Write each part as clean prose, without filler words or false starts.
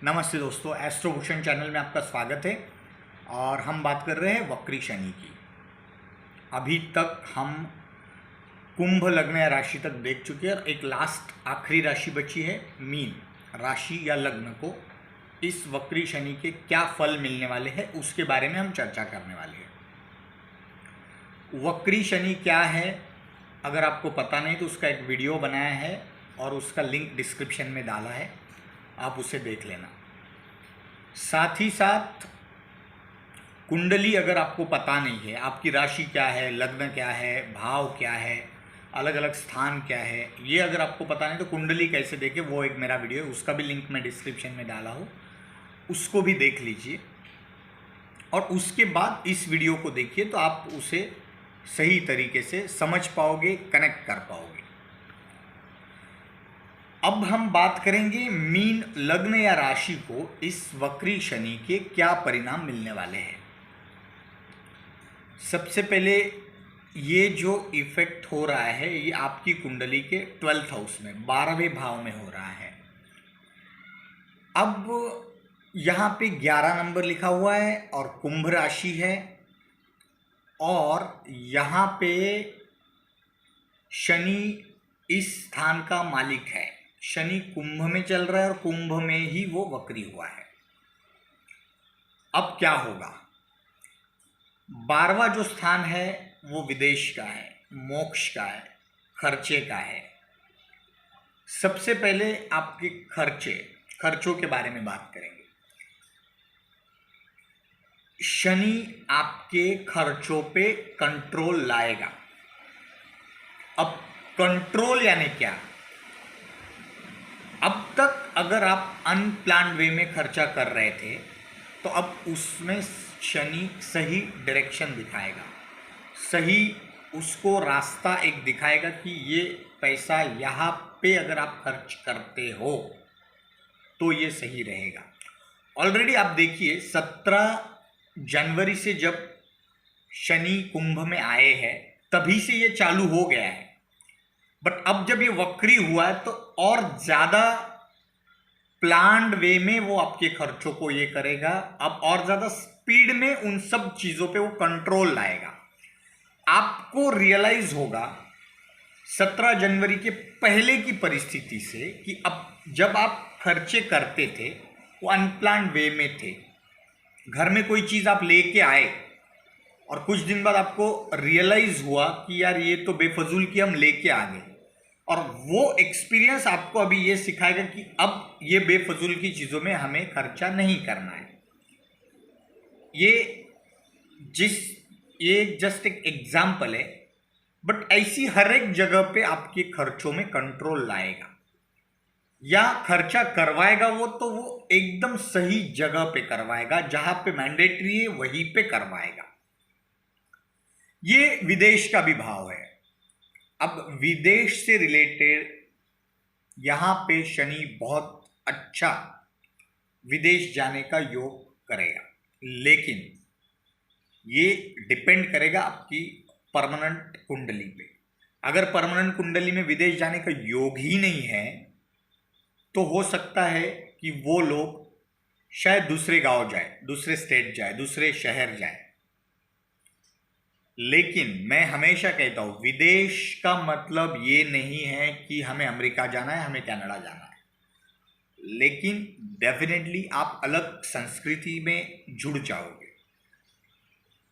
नमस्ते दोस्तों, एस्ट्रोभूषण चैनल में आपका स्वागत है। और हम बात कर रहे हैं वक्री शनि की। अभी तक हम कुंभ लग्न या राशि तक देख चुके हैं और एक लास्ट आखिरी राशि बची है मीन राशि या लग्न को। इस वक्री शनि के क्या फल मिलने वाले हैं उसके बारे में हम चर्चा करने वाले हैं। वक्री शनि क्या है, अगर आपको पता नहीं तो उसका एक वीडियो बनाया है और उसका लिंक डिस्क्रिप्शन में डाला है, आप उसे देख लेना। साथ ही साथ कुंडली अगर आपको पता नहीं है, आपकी राशि क्या है, लग्न क्या है, भाव क्या है, अलग अलग स्थान क्या है, ये अगर आपको पता नहीं तो कुंडली कैसे देखें, वो एक मेरा वीडियो है, उसका भी लिंक मैं डिस्क्रिप्शन में डाला हूँ, उसको भी देख लीजिए। और उसके बाद इस वीडियो को देखिए तो आप उसे सही तरीके से समझ पाओगे, कनेक्ट कर पाओगे। अब हम बात करेंगे मीन लग्न या राशि को इस वक्री शनि के क्या परिणाम मिलने वाले हैं। सबसे पहले ये जो इफेक्ट हो रहा है ये आपकी कुंडली के 12th हाउस में 12वें भाव में हो रहा है। अब यहाँ पे 11 नंबर लिखा हुआ है और कुंभ राशि है और यहाँ पे शनि इस स्थान का मालिक है। शनि कुंभ में चल रहा है और कुंभ में ही वो वक्री हुआ है। अब क्या होगा, 12वां जो स्थान है वो विदेश का है, मोक्ष का है, खर्चे का है। सबसे पहले आपके खर्चों के बारे में बात करेंगे। शनि आपके खर्चों पे कंट्रोल लाएगा। अब कंट्रोल यानी क्या, अब तक अगर आप अनप्लान्ड वे में खर्चा कर रहे थे तो अब उसमें शनि सही डायरेक्शन दिखाएगा, सही उसको रास्ता एक दिखाएगा कि ये पैसा यहाँ पे अगर आप खर्च करते हो तो ये सही रहेगा। ऑलरेडी आप देखिए 17 जनवरी से जब शनि कुंभ में आए हैं तभी से ये चालू हो गया है, बट अब जब ये वक्री हुआ है तो और ज़्यादा प्लान्ड वे में वो आपके खर्चों को ये करेगा। अब और ज़्यादा स्पीड में उन सब चीज़ों पे वो कंट्रोल लाएगा। आपको रियलाइज होगा 17 जनवरी के पहले की परिस्थिति से कि अब जब आप खर्चे करते थे वो अनप्लान्ड वे में थे। घर में कोई चीज़ आप लेके आए और कुछ दिन बाद आपको रियलाइज हुआ कि यार ये तो बेफजूल की हम लेके आ गए, और वो एक्सपीरियंस आपको अभी ये सिखाएगा कि अब ये बेफजूल की चीज़ों में हमें खर्चा नहीं करना है। ये जस्ट एक एग्जाम्पल है, बट ऐसी हर एक जगह पे आपके खर्चों में कंट्रोल लाएगा या खर्चा करवाएगा वो तो वो एकदम सही जगह पे करवाएगा, जहां पे मैंडेटरी है वहीं पे करवाएगा। ये विदेश का भी भाव है। अब विदेश से रिलेटेड यहां पे शनि बहुत अच्छा विदेश जाने का योग करेगा, लेकिन ये डिपेंड करेगा आपकी परमानेंट कुंडली पे। अगर परमानेंट कुंडली में विदेश जाने का योग ही नहीं है तो हो सकता है कि वो लोग शायद दूसरे गांव जाए, दूसरे स्टेट जाए, दूसरे शहर जाए। लेकिन मैं हमेशा कहता हूं विदेश का मतलब ये नहीं है कि हमें अमेरिका जाना है, हमें कनाडा जाना है, लेकिन डेफिनेटली आप अलग संस्कृति में जुड़ जाओगे,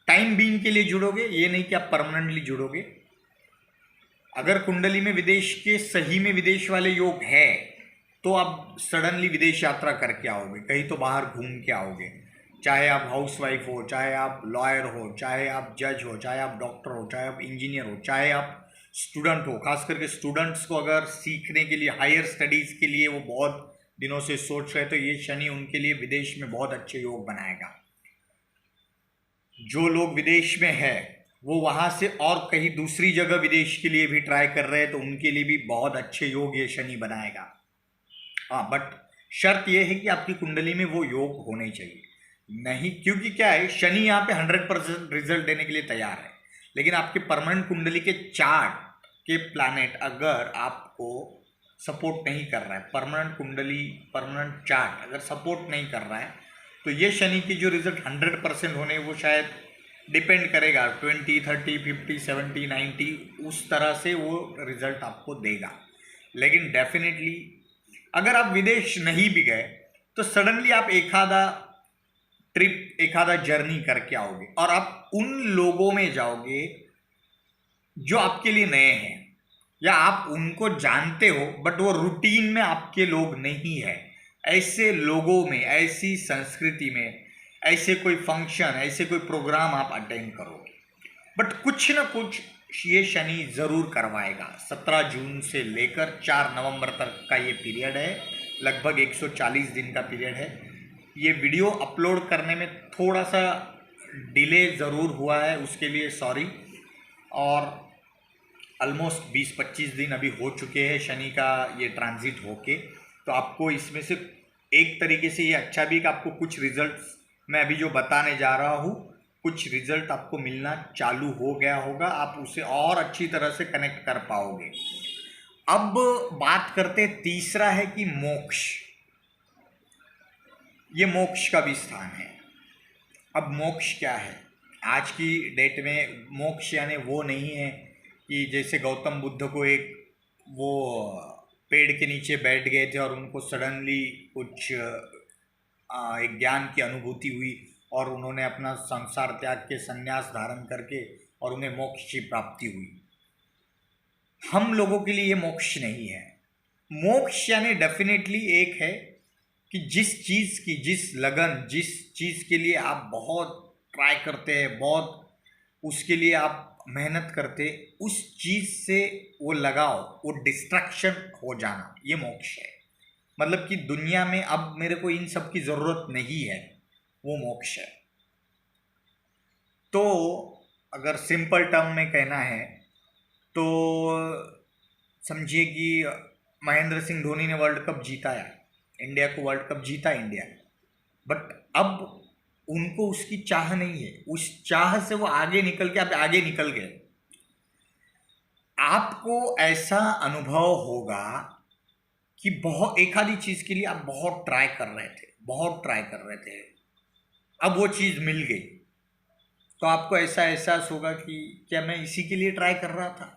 टाइम बीइंग के लिए जुड़ोगे, ये नहीं कि आप परमानेंटली जुड़ोगे। अगर कुंडली में विदेश के सही में विदेश वाले योग है तो आप सडनली विदेश यात्रा करके आओगे, कहीं तो बाहर घूम के आओगे, चाहे आप हाउसवाइफ हो, चाहे आप लॉयर हो, चाहे आप जज हो, चाहे आप डॉक्टर हो, चाहे आप इंजीनियर हो, चाहे आप स्टूडेंट हो। खास करके स्टूडेंट्स को अगर सीखने के लिए, हायर स्टडीज़ के लिए वो बहुत दिनों से सोच रहे तो ये शनि उनके लिए विदेश में बहुत अच्छे योग बनाएगा। जो लोग विदेश में है वो वहाँ से और कहीं दूसरी जगह विदेश के लिए भी ट्राई कर रहे हैं तो उनके लिए भी बहुत अच्छे योग ये शनि बनाएगा। हाँ, बट शर्त यह है कि आपकी कुंडली में वो योग होने चाहिए। नहीं, क्योंकि क्या है, शनि यहाँ पे 100% रिजल्ट देने के लिए तैयार है, लेकिन आपके परमानेंट कुंडली के चार्ट के प्लैनेट अगर आपको सपोर्ट नहीं कर रहा है, परमानेंट कुंडली, परमानेंट चार्ट अगर सपोर्ट नहीं कर रहा है, तो ये शनि की जो रिजल्ट 100% होने वो शायद डिपेंड करेगा 20, 30, 50, 70, 90 उस तरह से वो रिजल्ट आपको देगा। लेकिन डेफिनेटली अगर आप विदेश नहीं भी गए तो सडनली आप एक आधा ट्रिप, एक आधा जर्नी करके आओगे और आप उन लोगों में जाओगे जो आपके लिए नए हैं, या आप उनको जानते हो बट वो रूटीन में आपके लोग नहीं है। ऐसे लोगों में, ऐसी संस्कृति में, ऐसे कोई फंक्शन, ऐसे कोई प्रोग्राम आप अटेंड करोगे। बट कुछ ना कुछ ये शनि जरूर करवाएगा। 17 जून से लेकर 4 नवंबर तक का ये पीरियड है, लगभग 140 दिन का पीरियड है। ये वीडियो अपलोड करने में थोड़ा सा डिले ज़रूर हुआ है, उसके लिए सॉरी। और ऑलमोस्ट 20-25 दिन अभी हो चुके हैं शनि का ये ट्रांजिट होके, तो आपको इसमें से एक तरीके से ये अच्छा भी कि आपको कुछ रिजल्ट्स मैं अभी जो बताने जा रहा हूँ, कुछ रिजल्ट आपको मिलना चालू हो गया होगा, आप उसे और अच्छी तरह से कनेक्ट कर पाओगे। अब बात करते तीसरा है कि मोक्ष। ये मोक्ष का भी स्थान है। अब मोक्ष क्या है? आज की डेट में मोक्ष यानी वो नहीं है कि जैसे गौतम बुद्ध को एक वो पेड़ के नीचे बैठ गए थे और उनको सडनली कुछ एक ज्ञान की अनुभूति हुई और उन्होंने अपना संसार त्याग के संन्यास धारण करके और उन्हें मोक्ष की प्राप्ति हुई। हम लोगों के लिए ये मोक्ष नहीं है। मोक्ष यानी डेफिनेटली एक है कि जिस चीज़ की, जिस लगन, जिस चीज़ के लिए आप बहुत ट्राई करते हैं, बहुत उसके लिए आप मेहनत करते, उस चीज़ से वो लगाव, वो डिस्ट्रैक्शन हो जाना, ये मोक्ष है। मतलब कि दुनिया में अब मेरे को इन सब की ज़रूरत नहीं है, वो मोक्ष है। तो अगर सिंपल टर्म में कहना है तो समझिए कि महेंद्र सिंह धोनी ने वर्ल्ड कप जीता है, इंडिया को वर्ल्ड कप जीता इंडिया, बट अब उनको उसकी चाह नहीं है। उस चाह से वो आगे निकल के, अब आगे निकल गए। आपको ऐसा अनुभव होगा कि बहुत एक आधी चीज़ के लिए आप बहुत ट्राई कर रहे थे, बहुत ट्राई कर रहे थे, अब वो चीज़ मिल गई, तो आपको ऐसा एहसास होगा कि क्या मैं इसी के लिए ट्राई कर रहा था।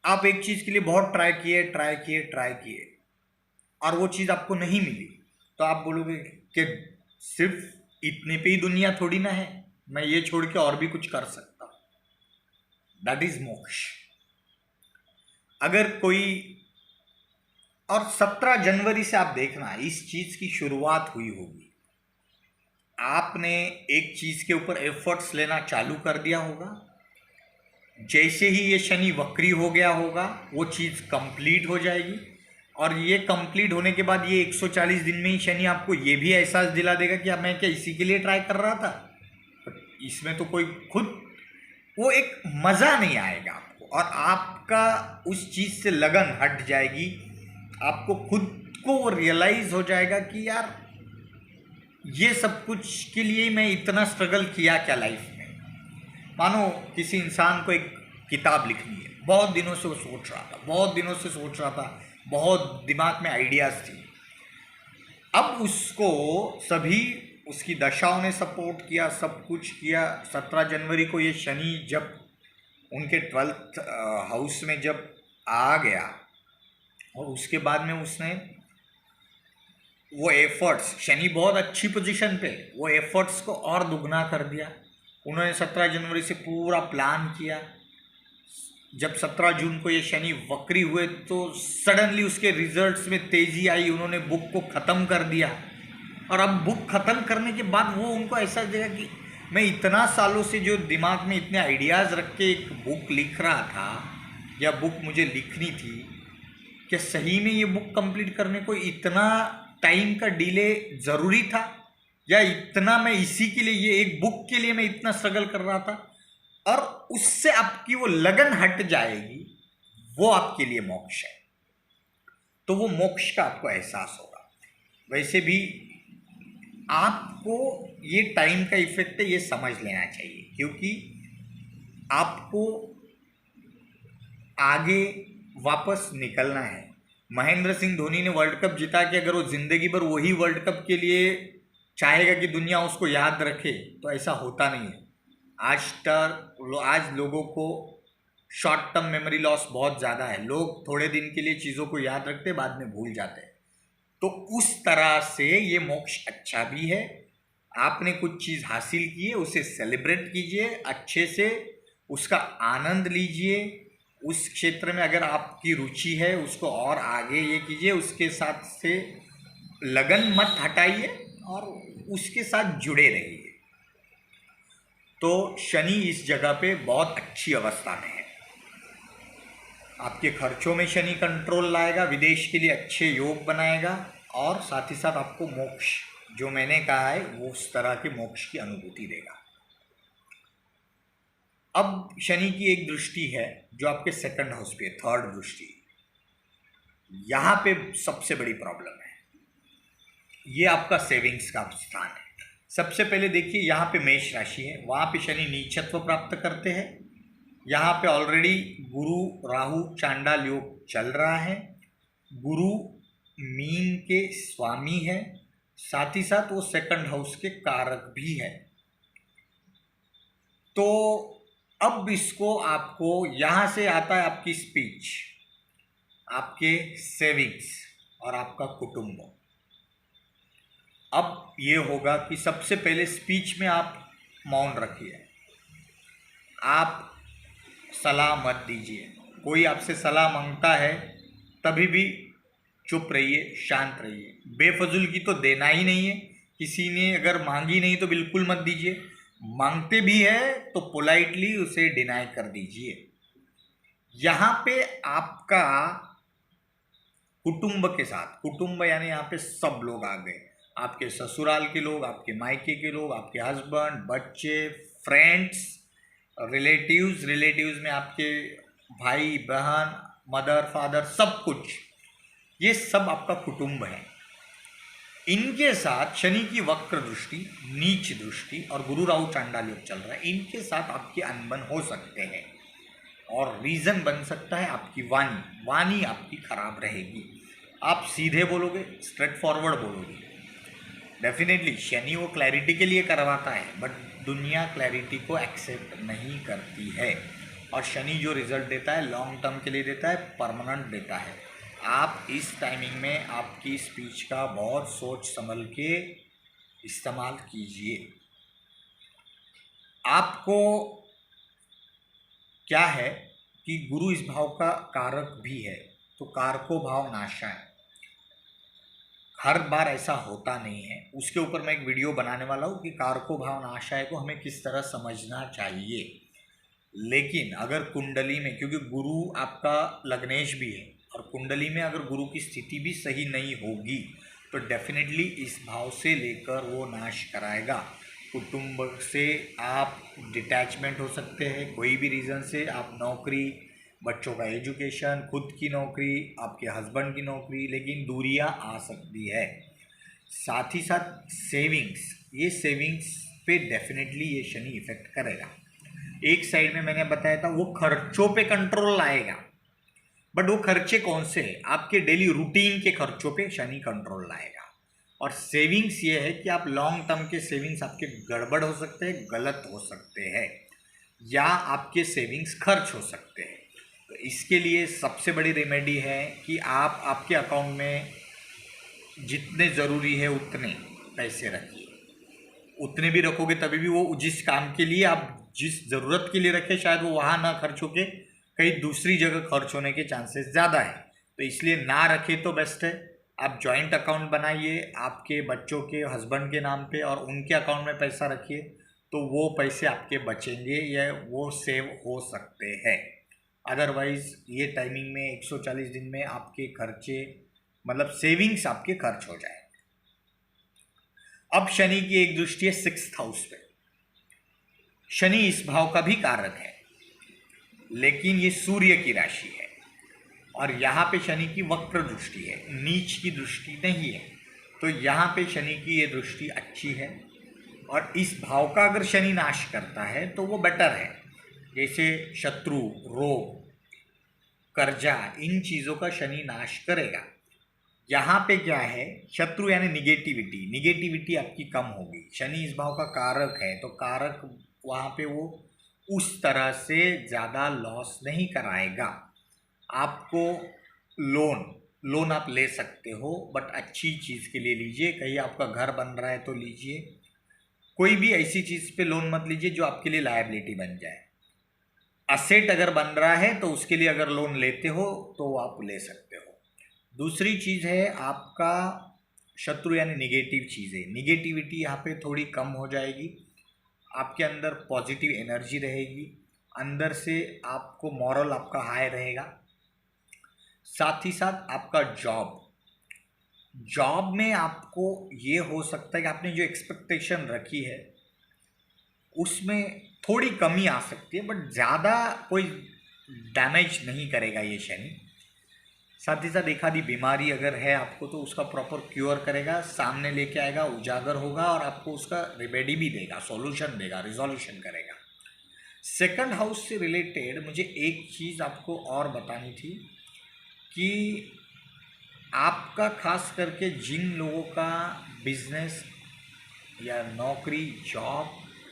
आप एक चीज़ के लिए बहुत ट्राई किए और वो चीज़ आपको नहीं मिली, तो आप बोलोगे कि सिर्फ इतने पे ही दुनिया थोड़ी ना है, मैं ये छोड़ के और भी कुछ कर सकता हूँ। दैट इज मोक्ष। अगर कोई, और 17 जनवरी से आप देखना इस चीज़ की शुरुआत हुई होगी। आपने एक चीज़ के ऊपर एफर्ट्स लेना चालू कर दिया होगा, जैसे ही ये शनि वक्री हो गया होगा वो चीज़ कंप्लीट हो जाएगी, और ये कंप्लीट होने के बाद ये 140 दिन में ही शनि आपको ये भी एहसास दिला देगा कि अब मैं क्या इसी के लिए ट्राई कर रहा था। इसमें तो कोई खुद वो एक मज़ा नहीं आएगा आपको, और आपका उस चीज़ से लगन हट जाएगी। आपको खुद को वो रियलाइज़ हो जाएगा कि यार ये सब कुछ के लिए मैं इतना स्ट्रगल किया क्या लाइफ में। मानो किसी इंसान को एक किताब लिखनी है, बहुत दिनों से वो सोच रहा था, बहुत दिमाग में आइडियाज़ थी, अब उसको सभी उसकी दशाओं ने सपोर्ट किया, सब कुछ किया। 17 जनवरी को ये शनि जब उनके 12th हाउस में जब आ गया, और उसके बाद में उसने वो एफर्ट्स, शनि बहुत अच्छी पोजीशन पे, वो एफर्ट्स को और दुगना कर दिया। उन्होंने 17 जनवरी से पूरा प्लान किया। जब 17 जून को ये शनि वक्री हुए तो सडनली उसके रिजल्ट्स में तेज़ी आई, उन्होंने बुक को ख़त्म कर दिया। और अब बुक ख़त्म करने के बाद वो उनको ऐसा देगा कि मैं इतना सालों से जो दिमाग में इतने आइडियाज़ रख के एक बुक लिख रहा था, या बुक मुझे लिखनी थी, क्या सही में ये बुक कंप्लीट करने को इतना टाइम का डिले ज़रूरी था, या इतना मैं इसी के लिए, ये एक बुक के लिए मैं इतना स्ट्रगल कर रहा था। और उससे आपकी वो लगन हट जाएगी, वो आपके लिए मोक्ष है। तो वो मोक्ष का आपको एहसास होगा। वैसे भी आपको ये टाइम का इफेक्ट है, ये समझ लेना चाहिए, क्योंकि आपको आगे वापस निकलना है। महेंद्र सिंह धोनी ने वर्ल्ड कप जीता कि अगर वो जिंदगी भर वही वर्ल्ड कप के लिए चाहेगा कि दुनिया उसको याद रखे, तो ऐसा होता नहीं है। आज लोगों को शॉर्ट टर्म मेमोरी लॉस बहुत ज़्यादा है। लोग थोड़े दिन के लिए चीज़ों को याद रखते, बाद में भूल जाते हैं। तो उस तरह से ये मोक्ष अच्छा भी है। आपने कुछ चीज़ हासिल की है, उसे सेलिब्रेट कीजिए, अच्छे से उसका आनंद लीजिए। उस क्षेत्र में अगर आपकी रुचि है उसको और आगे ये कीजिए, उसके साथ से लगन मत हटाइए और उसके साथ जुड़े रहिए। तो शनि इस जगह पे बहुत अच्छी अवस्था में है। आपके खर्चों में शनि कंट्रोल लाएगा, विदेश के लिए अच्छे योग बनाएगा और साथ ही साथ आपको मोक्ष, जो मैंने कहा है वो उस तरह के मोक्ष की अनुभूति देगा। अब शनि की एक दृष्टि है जो आपके सेकंड हाउस पे, थर्ड दृष्टि, यहाँ पे सबसे बड़ी प्रॉब्लम है। ये आपका सेविंग्स का स्थान है। सबसे पहले देखिए, यहाँ पे मेष राशि है, वहाँ पे शनि नीचत्व प्राप्त करते हैं। यहाँ पे ऑलरेडी गुरु राहु चांडाल योग चल रहा है। गुरु मीन के स्वामी है, साथ ही साथ वो सेकंड हाउस के कारक भी है। तो अब इसको आपको यहाँ से आता है आपकी स्पीच, आपके सेविंग्स और आपका कुटुंब। अब ये होगा कि सबसे पहले स्पीच में आप मौन रखिए, आप सलाह मत दीजिए। कोई आपसे सलाह मांगता है तभी भी चुप रहिए, शांत रहिए। बेफजूल की तो देना ही नहीं है। किसी ने अगर मांगी नहीं तो बिल्कुल मत दीजिए। मांगते भी है तो पोलाइटली उसे डिनाई कर दीजिए। यहाँ पे आपका कुटुंब के साथ, कुटुंब यानी यहाँ पे सब लोग आ गए, आपके ससुराल के लोग, आपके मायके के लोग, आपके हस्बैंड, बच्चे, फ्रेंड्स, रिलेटिव्स में आपके भाई बहन, मदर फादर, सब कुछ, ये सब आपका कुटुंब है। इनके साथ शनि की वक्र दृष्टि, नीच दृष्टि और गुरु राहु चांडाल योग चल रहा है, इनके साथ आपके अनबन हो सकते हैं और रीजन बन सकता है आपकी वाणी आपकी खराब रहेगी। आप सीधे बोलोगे, स्ट्रेट फॉरवर्ड बोलोगे। डेफिनेटली शनि वो क्लैरिटी के लिए करवाता है, बट दुनिया क्लैरिटी को एक्सेप्ट नहीं करती है। और शनि जो रिजल्ट देता है लॉन्ग टर्म के लिए देता है, परमानेंट देता है। आप इस टाइमिंग में आपकी स्पीच का बहुत सोच समझ के इस्तेमाल कीजिए। आपको क्या है कि गुरु इस भाव का कारक भी है, तो कारको भाव नाशा है। हर बार ऐसा होता नहीं है, उसके ऊपर मैं एक वीडियो बनाने वाला हूँ कि कारको भाव नाशाय को हमें किस तरह समझना चाहिए। लेकिन अगर कुंडली में, क्योंकि गुरु आपका लग्नेश भी है और कुंडली में अगर गुरु की स्थिति भी सही नहीं होगी तो डेफिनेटली इस भाव से लेकर वो नाश कराएगा। कुटुंब से आप डिटैचमेंट हो सकते हैं, कोई भी रीज़न से। आप नौकरी, बच्चों का एजुकेशन, खुद की नौकरी, आपके हस्बैंड की नौकरी, लेकिन दूरियां आ सकती है। साथ ही साथ ये सेविंग्स पे डेफिनेटली ये शनि इफेक्ट करेगा। एक साइड में मैंने बताया था वो खर्चों पे कंट्रोल लाएगा, बट वो खर्चे कौन से हैं? आपके डेली रूटीन के खर्चों पे शनि कंट्रोल लाएगा। और सेविंग्स ये है कि आप लॉन्ग टर्म के सेविंग्स आपके गड़बड़ हो सकते हैं, गलत हो सकते हैं, या आपके सेविंग्स खर्च हो सकते हैं। तो इसके लिए सबसे बड़ी रेमेडी है कि आप आपके अकाउंट में जितने ज़रूरी है उतने पैसे रखिए। उतने भी रखोगे तभी भी वो जिस काम के लिए आप जिस ज़रूरत के लिए रखें, शायद वो वहाँ ना खर्च होके कहीं दूसरी जगह खर्च होने के चांसेस ज़्यादा है। तो इसलिए ना रखें तो बेस्ट है। आप जॉइंट अकाउंट बनाइए आपके बच्चों के, हस्बैंड के नाम पे, और उनके अकाउंट में पैसा रखिए, तो वो पैसे आपके बचेंगे या वो सेव हो सकते हैं। अदरवाइज ये टाइमिंग में 140 दिन में आपके खर्चे, मतलब सेविंग्स आपके खर्च हो जाए। अब शनि की एक दृष्टि है 6th हाउस पे। शनि इस भाव का भी कारक है, लेकिन ये सूर्य की राशि है और यहाँ पे शनि की वक्र दृष्टि है, नीच की दृष्टि नहीं है। तो यहाँ पे शनि की ये दृष्टि अच्छी है और इस भाव का अगर शनि नाश करता है तो वो बेटर है। जैसे शत्रु, रोग, कर्जा, इन चीज़ों का शनि नाश करेगा। यहाँ पे क्या है, शत्रु यानी निगेटिविटी, निगेटिविटी आपकी कम होगी। शनि इस भाव का कारक है, तो कारक वहाँ पे वो उस तरह से ज़्यादा लॉस नहीं कराएगा आपको। लोन आप ले सकते हो, बट अच्छी चीज़ के लिए लीजिए। कहीं आपका घर बन रहा है तो लीजिए। कोई भी ऐसी चीज़ पे लोन मत लीजिए जो आपके लिए लायबिलिटी बन जाए। असेट अगर बन रहा है तो उसके लिए अगर लोन लेते हो तो आप ले सकते हो। दूसरी चीज़ है आपका शत्रु यानी निगेटिव चीज़ें, निगेटिविटी यहाँ पे थोड़ी कम हो जाएगी। आपके अंदर पॉजिटिव एनर्जी रहेगी, अंदर से आपको मॉरल आपका हाई रहेगा। साथ ही साथ आपका जॉब में आपको ये हो सकता है कि आपने जो एक्सपेक्टेशन रखी है उसमें थोड़ी कमी आ सकती है, बट ज़्यादा कोई डैमेज नहीं करेगा ये शनि। साथ ही साथ एक आधी बीमारी अगर है आपको तो उसका प्रॉपर क्योर करेगा, सामने लेके आएगा, उजागर होगा और आपको उसका रेमेडी भी देगा, सॉल्यूशन देगा, रिजोल्यूशन करेगा। सेकंड हाउस से रिलेटेड मुझे एक चीज़ आपको और बतानी थी कि आपका खास करके जिन लोगों का बिजनेस या नौकरी जॉब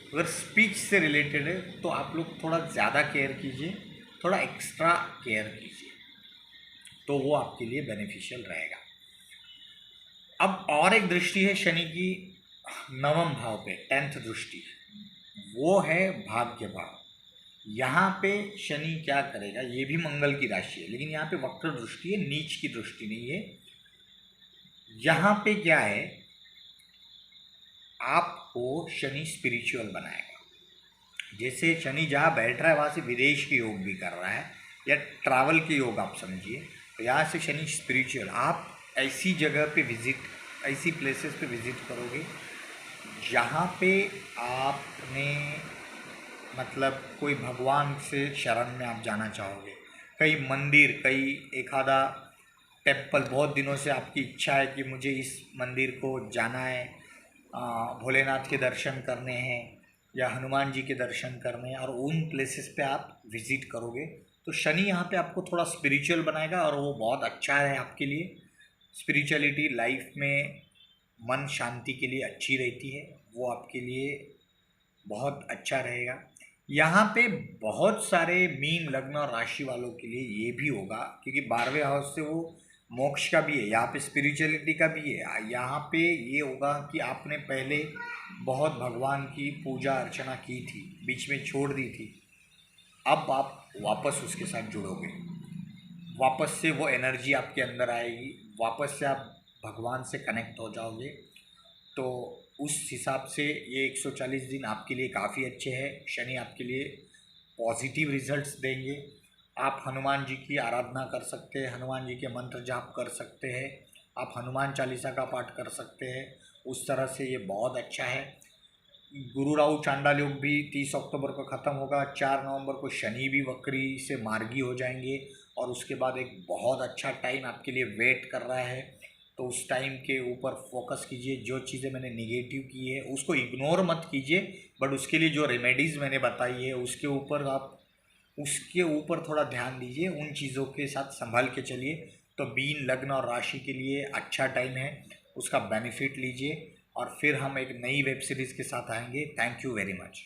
अगर स्पीच से रिलेटेड है तो आप लोग थोड़ा ज़्यादा केयर कीजिए, थोड़ा एक्स्ट्रा केयर कीजिए, तो वो आपके लिए बेनिफिशियल रहेगा। अब और एक दृष्टि है शनि की नवम भाव पे, 10th दृष्टि, वो है भाग्य भाव। यहाँ पे शनि क्या करेगा, ये भी मंगल की राशि है लेकिन यहाँ पे वक्र दृष्टि है, नीच की दृष्टि नहीं है। यहाँ पे क्या है, आपको शनि स्पिरिचुअल बनाएगा। जैसे शनि जहाँ बैठ रहा है वहाँ से विदेश के योग भी कर रहा है या ट्रैवल के योग आप समझिए, तो यहाँ से शनि स्पिरिचुअल, आप ऐसी जगह पे विजिट, ऐसी प्लेसेस पे विजिट करोगे जहाँ पे आपने मतलब कोई भगवान से शरण में आप जाना चाहोगे, कई मंदिर, कई एक आधा टेम्पल, बहुत दिनों से आपकी इच्छा है कि मुझे इस मंदिर को जाना है, भोलेनाथ के दर्शन करने हैं या हनुमान जी के दर्शन करने हैं, और उन प्लेसेस पे आप विज़िट करोगे तो शनि यहाँ पे आपको थोड़ा स्पिरिचुअल बनाएगा और वो बहुत अच्छा है आपके लिए। स्पिरिचुअलिटी लाइफ में मन शांति के लिए अच्छी रहती है, वो आपके लिए बहुत अच्छा रहेगा। यहाँ पे बहुत सारे मीन लग्न और राशि वालों के लिए ये भी होगा क्योंकि 12वें हाउस से वो मोक्ष का भी है, यहाँ पे स्पिरिचुअलिटी का भी है। यहाँ पे ये होगा कि आपने पहले बहुत भगवान की पूजा अर्चना की थी, बीच में छोड़ दी थी, अब आप वापस उसके साथ जुड़ोगे, वापस से वो एनर्जी आपके अंदर आएगी, वापस से आप भगवान से कनेक्ट हो जाओगे। तो उस हिसाब से ये 140 दिन आपके लिए काफ़ी अच्छे हैं। शनि आपके लिए पॉजिटिव रिजल्ट्स देंगे। आप हनुमान जी की आराधना कर सकते हैं, हनुमान जी के मंत्र जाप कर सकते हैं, आप हनुमान चालीसा का पाठ कर सकते हैं। उस तरह से ये बहुत अच्छा है। गुरु राहु चांडाल योग भी 30 अक्टूबर को ख़त्म होगा। 4 नवंबर को शनि भी वक्री से मार्गी हो जाएंगे और उसके बाद एक बहुत अच्छा टाइम आपके लिए वेट कर रहा है। तो उस टाइम के ऊपर फोकस कीजिए। जो चीज़ें मैंने निगेटिव की है उसको इग्नोर मत कीजिए, बट उसके लिए जो रेमेडीज़ मैंने बताई है उसके ऊपर थोड़ा ध्यान दीजिए, उन चीज़ों के साथ संभल के चलिए। तो मीन लग्न और राशि के लिए अच्छा टाइम है, उसका बेनिफिट लीजिए। और फिर हम एक नई वेब सीरीज़ के साथ आएंगे। Thank you very much.